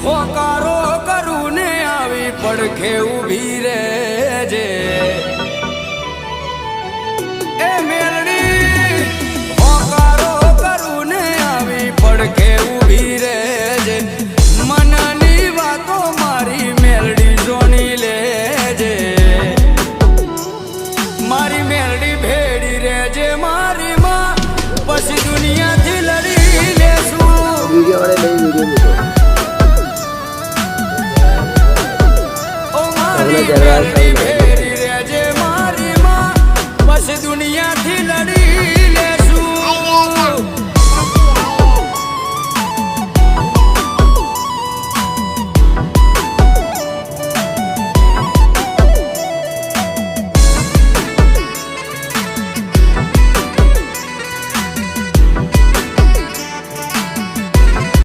હોકારો કરું ને આવી પડખે ઊભી રહેજે એ મેલડી હોકારો કરું ને આવી પડખે ઊભી રહેજે મનની વાતો મારી મેલડી જોની લેજે મારી મેલડી ભેડી રહેજે મારી માં પછી દુનિયાથી લડી લેશું ઓ મારી મેલડી